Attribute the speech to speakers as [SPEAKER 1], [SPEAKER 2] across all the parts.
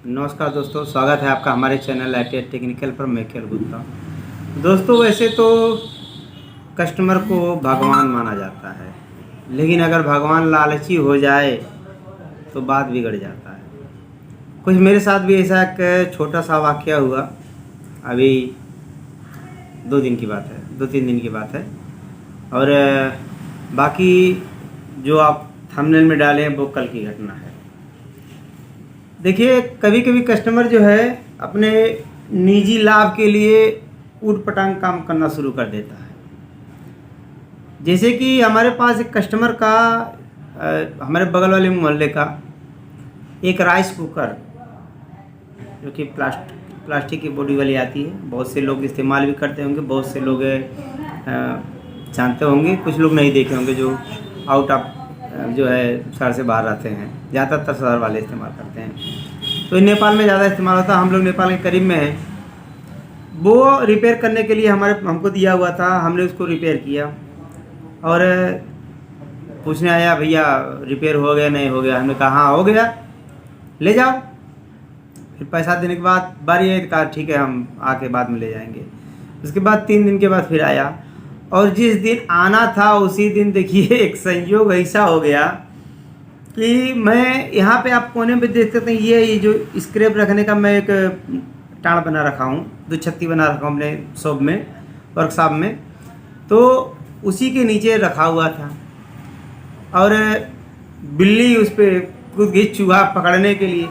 [SPEAKER 1] नमस्कार दोस्तों, स्वागत है आपका हमारे चैनल ITI टेक्निकल पर। मैं खेल गुप्ता। दोस्तों, वैसे तो कस्टमर को भगवान माना जाता है, लेकिन अगर भगवान लालची हो जाए तो बात बिगड़ जाता है। कुछ मेरे साथ भी ऐसा एक छोटा सा वाक़या हुआ। अभी 2 दिन की बात है, 2-3 दिन की बात है। और बाकी जो आप थंबनेल में डाले हैं वो कल की घटना है। देखिए, कभी कभी कस्टमर जो है अपने निजी लाभ के लिए ऊट पटांग काम करना शुरू कर देता है। जैसे कि हमारे पास एक कस्टमर का हमारे बगल वाले मोहल्ले का एक राइस कुकर, जो कि प्लास्टिक की बॉडी वाली आती है, बहुत से लोग इस्तेमाल भी करते होंगे, बहुत से लोग जानते होंगे, कुछ लोग नहीं देखे होंगे जो आउट ऑफ जो है शहर से बाहर रहते हैं। ज़्यादातर शहर वाले इस्तेमाल करते हैं, तो नेपाल में ज़्यादा इस्तेमाल होता है। हम लोग नेपाल के करीब में हैं। वो रिपेयर करने के लिए हमको दिया हुआ था, हमने उसको रिपेयर किया और पूछने आया, भैया रिपेयर हो गया नहीं हो गया? हमने कहा हाँ हो गया, ले जाओ। फिर पैसा देने के बाद बारी आई, कहा ठीक है हम आके बाद में ले जाएंगे। उसके बाद 3 दिन के बाद फिर आया, और जिस दिन आना था उसी दिन देखिए एक संयोग ऐसा हो गया कि मैं यहाँ पे आप कोने में देख सकते हैं, ये जो स्क्रैप रखने का मैं एक टाण बना रखा हूँ, 2 छत्ती बना रखा हूँ अपने शॉप में, वर्कशॉप में। तो उसी के नीचे रखा हुआ था और बिल्ली उस पर कूद गई चूहा पकड़ने के लिए,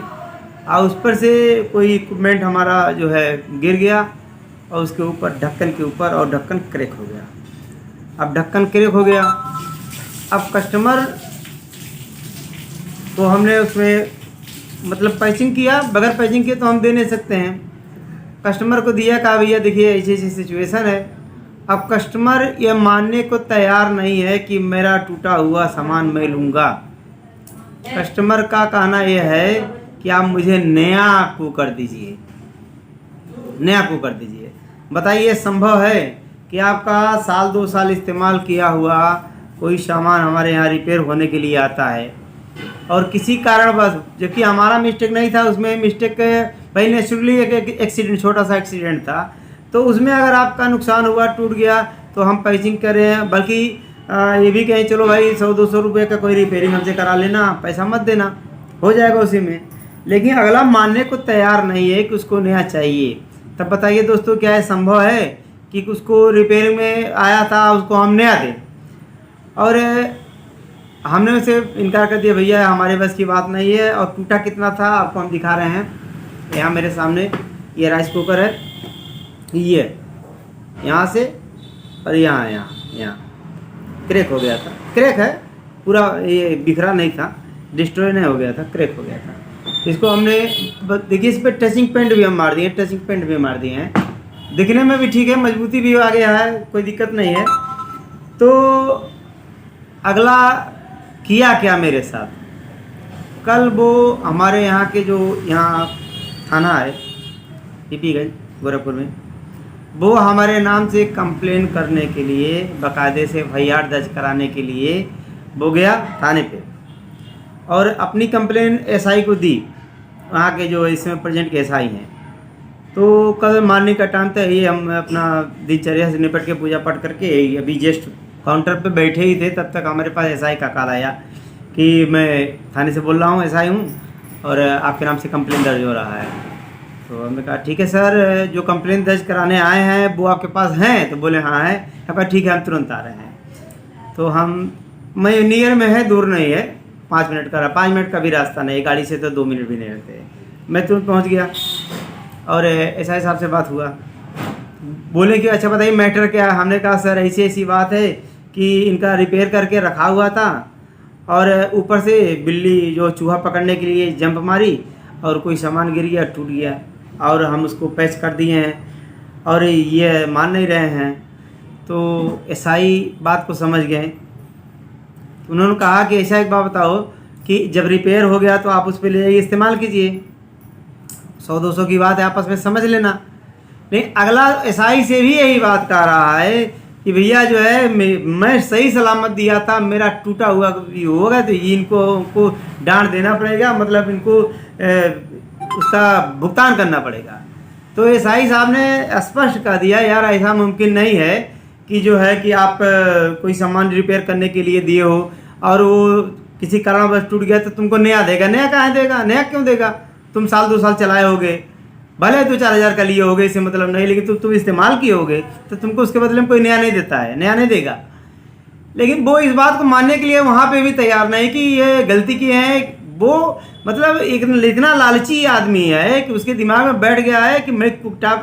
[SPEAKER 1] और उस पर से कोई इक्विपमेंट हमारा जो है गिर गया और उसके ऊपर ढक्कन के ऊपर, और ढक्कन क्रैक हो गया। अब ढक्कन क्रैक हो गया, अब कस्टमर तो हमने उसमें मतलब पैचिंग किया, बगैर पैचिंग किए तो हम दे नहीं सकते हैं। कस्टमर को दिया, कहा भैया देखिए ऐसी ऐसी सिचुएशन है। अब कस्टमर ये मानने को तैयार नहीं है कि मेरा टूटा हुआ सामान मैं लूँगा। कस्टमर का कहना यह है कि आप मुझे नया कुकर दीजिए, नया कुकर दीजिए। बताइए, संभव है कि आपका 1-2 साल इस्तेमाल किया हुआ कोई सामान हमारे यहाँ रिपेयर होने के लिए आता है, और किसी कारण बस, जबकि हमारा मिस्टेक नहीं था, उसमें मिस्टेक भाई नेचुरली एक एक्सीडेंट, छोटा सा एक्सीडेंट था, तो उसमें अगर आपका नुकसान हुआ, टूट गया, तो हम पैचिंग कर रहे हैं। बल्कि ये भी कहें चलो भाई 100-200 रुपये का कोई रिपेयरिंग हमसे करा लेना, पैसा मत देना, हो जाएगा उसी में। लेकिन अगला मानने को तैयार नहीं है कि उसको नया चाहिए। तब बताइए दोस्तों, क्या है, संभव है कि उसको रिपेयरिंग में आया था उसको हम नया दें? और हमने उसे इनकार कर दिया, भैया हमारे बस की बात नहीं है। और टूटा कितना था आपको हम दिखा रहे हैं, यहाँ मेरे सामने ये राइस कुकर है, ये यहाँ से और यहाँ क्रैक हो गया था। क्रैक है पूरा, ये बिखरा नहीं था, डिस्ट्रॉय नहीं हो गया था, क्रैक हो गया था। इसको हमने देखिए, इस पर टचिंग पेंट भी हम मार दिए, टचिंग पेंट भी मार दिए हैं, दिखने में भी ठीक है, मजबूती भी आ गया है, कोई दिक्कत नहीं है। तो अगला किया क्या मेरे साथ, कल वो हमारे यहाँ के जो यहाँ थाना है पीपीगंज गोरखपुर में, वो हमारे नाम से कंप्लेन करने के लिए, बाकायदे से FIR दर्ज कराने के लिए वो गया थाने पे, और अपनी कंप्लेन SI को दी, वहाँ के जो इसमें प्रेजेंट के SI हैं। तो कल मारने का टाइम था, ये हम अपना दिनचर्या से निपट के पूजा पाठ करके अभी जस्ट काउंटर पे बैठे ही थे, तब तक हमारे पास SI का कॉल आया कि मैं थाने से बोल रहा हूँ, SI हूँ, और आपके नाम से कंप्लेन दर्ज हो रहा है। तो हमने कहा ठीक है सर, जो कंप्लेन दर्ज कराने आए हैं वो आपके पास हैं? तो बोले हाँ है। कहा ठीक है, हम तुरंत आ रहे हैं। तो मैं नियर में है, दूर नहीं है, 5 मिनट का भी रास्ता नहीं है, गाड़ी से तो 2 मिनट भी नहीं लगते। मैं तुरंत पहुँच गया और SI साहब से बात हुआ। बोले कि अच्छा बताइए मैटर क्या है? हमने कहा सर ऐसी ऐसी बात है कि इनका रिपेयर करके रखा हुआ था, और ऊपर से बिल्ली जो चूहा पकड़ने के लिए जंप मारी और कोई सामान गिर गया, टूट गया, और हम उसको पैच कर दिए हैं, और ये मान नहीं रहे हैं। तो SI बात को समझ गए। उन्होंने कहा कि ऐसा एक बात बताओ कि जब रिपेयर हो गया तो आप उस पर ले जाइए, इस्तेमाल कीजिए, 100-200 की बात है, आपस में समझ लेना। लेकिन अगला SI से भी यही बात कह रहा है कि भैया जो है मैं सही सलामत दिया था, मेरा टूटा हुआ भी होगा तो इनको डांट देना पड़ेगा, मतलब इनको उसका भुगतान करना पड़ेगा। तो एसआई साहब ने स्पष्ट कह दिया यार ऐसा मुमकिन नहीं है कि जो है कि आप कोई सामान रिपेयर करने के लिए दिए हो और वो किसी कारणवश टूट गया तो तुमको नया देगा। नया कहाँ देगा, नया क्यों देगा? तुम साल 2 साल चलाए होगे, भले 2-4 हज़ार का लिए होगे, इससे मतलब नहीं, लेकिन तुम इस्तेमाल किए होगे तो तुमको उसके बदले में कोई नया नहीं देता है, नया नहीं देगा। लेकिन वो इस बात को मानने के लिए वहाँ पे भी तैयार नहीं कि ये गलती की है। वो मतलब एक इतना लालची आदमी है कि उसके दिमाग में बैठ गया है कि मैं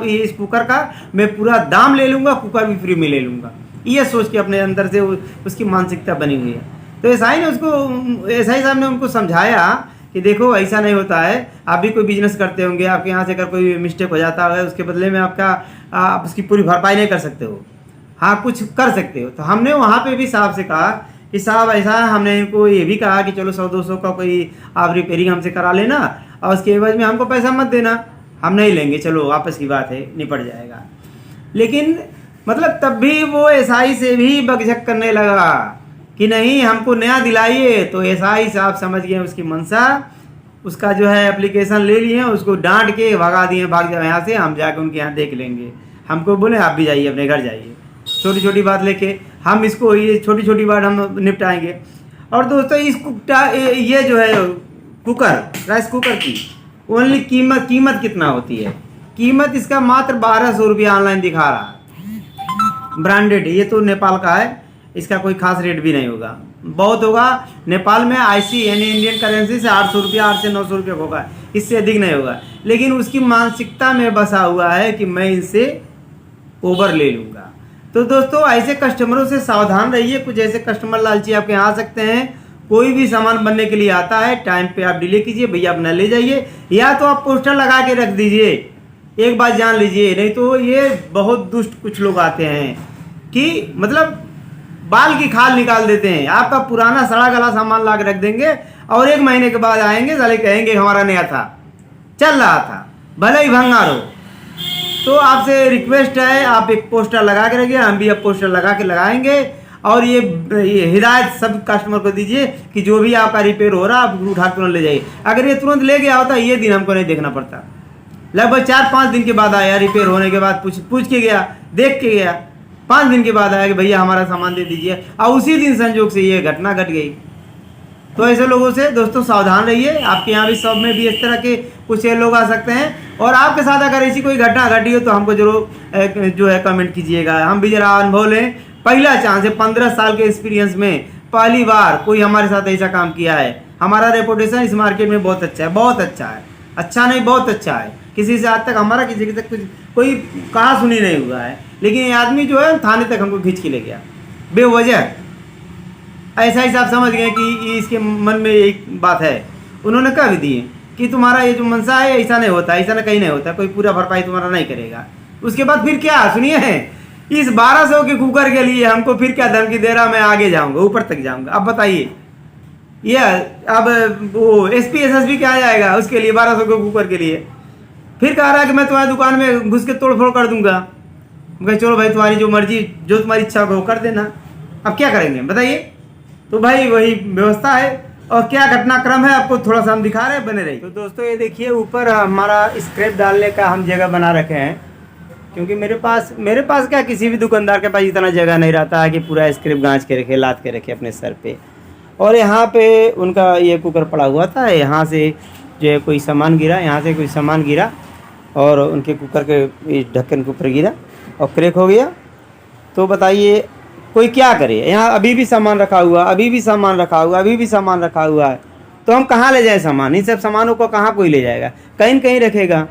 [SPEAKER 1] इस कुकर का मैं पूरा दाम ले लूँगा, कुकर भी फ्री में ले लूँगा, ये सोच के अपने अंदर से उसकी मानसिकता बनी हुई है। तो एसआई साहब ने उनको समझाया कि देखो ऐसा नहीं होता है, आप भी कोई बिजनेस करते होंगे, आपके यहाँ से अगर कोई मिस्टेक हो जाता है उसके बदले में आप उसकी पूरी भरपाई नहीं कर सकते हो, हाँ कुछ कर सकते हो। तो हमने वहाँ पे भी साहब से कहा कि साहब ऐसा है, हमने इनको ये भी कहा कि चलो 100-200 का कोई आप रिपेयरिंग हमसे करा लेना और उसके एवज में हमको पैसा मत देना, हम नहीं लेंगे, चलो आपस की बात है, निपट जाएगा। लेकिन मतलब तब भी वो एसआई से भी बकझक करने लगा कि नहीं हमको नया दिलाइए। तो एसआई साहब समझ गए उसकी मंशा, उसका जो है एप्लीकेशन ले लिए, उसको डांट के भगा दिए, भाग जाओ यहाँ से, हम जाके उनके यहाँ देख लेंगे। हमको बोले आप भी जाइए, अपने घर जाइए, छोटी छोटी बात लेके हम इसको ये छोटी छोटी बात हम निपटाएंगे। और दोस्तों ये जो है कुकर, राइस कुकर की ओनली कीमत कितना होती है? कीमत इसका मात्र 1200 रुपया ऑनलाइन दिखा रहा है, ब्रांडेड है। ये तो नेपाल का है, इसका कोई खास रेट भी नहीं होगा, बहुत होगा नेपाल में आईसी यानी इंडियन करेंसी से 800 रुपया 8 से 900 रुपया होगा, इससे अधिक नहीं होगा। लेकिन उसकी मानसिकता में बसा हुआ है कि मैं इनसे ओवर ले लूँगा। तो दोस्तों ऐसे कस्टमरों से सावधान रहिए। कुछ ऐसे कस्टमर लालची आपके यहाँ आ सकते हैं, कोई भी सामान बनने के लिए आता है टाइम पे आप डिले कीजिए, भैया अपना ले जाइए, या तो आप पोस्टर लगा के रख दीजिए, एक बात जान लीजिए। नहीं तो ये बहुत दुष्ट कुछ लोग आते हैं कि मतलब बाल की खाल निकाल देते हैं, आपका पुराना सड़ा गला सामान ला के रख देंगे और 1 महीने के बाद आएंगे, साले कहेंगे हमारा नया था, चल रहा था, भले ही भंगार हो। तो आपसे रिक्वेस्ट है आप एक पोस्टर लगा के रखिए, हम भी अब पोस्टर लगा के लगाएंगे। और ये हिदायत सब कस्टमर को दीजिए कि जो भी आपका रिपेयर हो रहा है आप उठा तुरंत ले जाइए। अगर ये तुरंत ले गया होता ये दिन हमको नहीं देखना पड़ता, लगभग 4-5 दिन के बाद आया, रिपेयर होने के बाद पूछ के गया, देख के गया, 5 दिन के बाद आया कि भैया हमारा सामान दे दीजिए, और उसी दिन संजोग से ये घटना घट गई। तो ऐसे लोगों से दोस्तों सावधान रहिए। आपके यहाँ भी शॉप में भी इस तरह के कुछ लोग आ सकते हैं, और आपके साथ अगर ऐसी कोई घटना घटी हो तो हमको जरूर जो है कमेंट कीजिएगा, हम भी जरा अनुभव लें। पहला चांस है, 15 साल के एक्सपीरियंस में पहली बार कोई हमारे साथ ऐसा काम किया है। हमारा रेपुटेशन इस मार्केट में बहुत अच्छा है, बहुत अच्छा है, अच्छा नहीं बहुत अच्छा है। किसी से आज तक हमारा किसी के तक कुछ कोई कहा सुनी नहीं हुआ है। लेकिन ये आदमी जो है थाने तक हमको खींच के ले गया बेवजह। ऐसा ही आप समझ गए कि इसके मन में एक बात है, उन्होंने कह भी दिए कि तुम्हारा ये जो मनसा है ऐसा नहीं होता, ऐसा ना कहीं नहीं होता, कोई पूरा भरपाई तुम्हारा नहीं करेगा। उसके बाद फिर क्या सुनिए, इस 1200 के कुकर के लिए हमको फिर क्या धमकी दे रहा, मैं आगे जाऊंगा, ऊपर तक जाऊंगा। अब बताइए, ये अब वो एसपी एसएसपी क्या जाएगा उसके लिए, 1200 के कुकर के लिए। फिर कह रहा है कि मैं तुम्हारी दुकान में घुस के तोड़ फोड़ कर दूंगा। मैं चलो भाई तुम्हारी जो मर्जी, जो तुम्हारी इच्छा हो कर देना, अब क्या करेंगे बताइए। तो भाई वही व्यवस्था है। और क्या घटनाक्रम है आपको थोड़ा सा हम दिखा रहे हैं, बने रहिए। तो दोस्तों ये देखिए ऊपर हमारा स्क्रैप डालने का हम जगह बना रखे हैं, क्योंकि मेरे पास क्या किसी भी दुकानदार के पास इतना जगह नहीं रहता है कि पूरा स्क्रैप गांच के रखे, लाद के रखे अपने सर पे। और यहाँ पे उनका ये कुकर पड़ा हुआ था, यहाँ से जो है कोई सामान गिरा, यहाँ से कोई सामान गिरा और उनके कुकर के ढक्कन के ऊपर गिरा और क्रैक हो गया। तो बताइए कोई क्या करे, यहाँ अभी भी सामान रखा हुआ, अभी भी सामान रखा हुआ, अभी भी सामान रखा हुआ है। तो हम कहाँ ले जाएं सामान, इन सब सामानों को कहाँ कोई ले जाएगा, कहीं न कहीं रखेगा,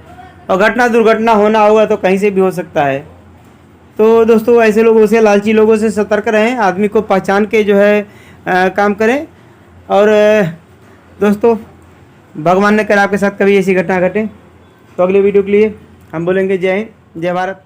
[SPEAKER 1] और घटना दुर्घटना होना होगा तो कहीं से भी हो सकता है। तो दोस्तों ऐसे लोगों से, लालची लोगों से सतर्क रहें, आदमी को पहचान के जो है काम करें। और दोस्तों भगवान ने कर आपके साथ कभी ऐसी घटना घटे तो अगले वीडियो के लिए हम बोलेंगे जय हिंद, जय भारत।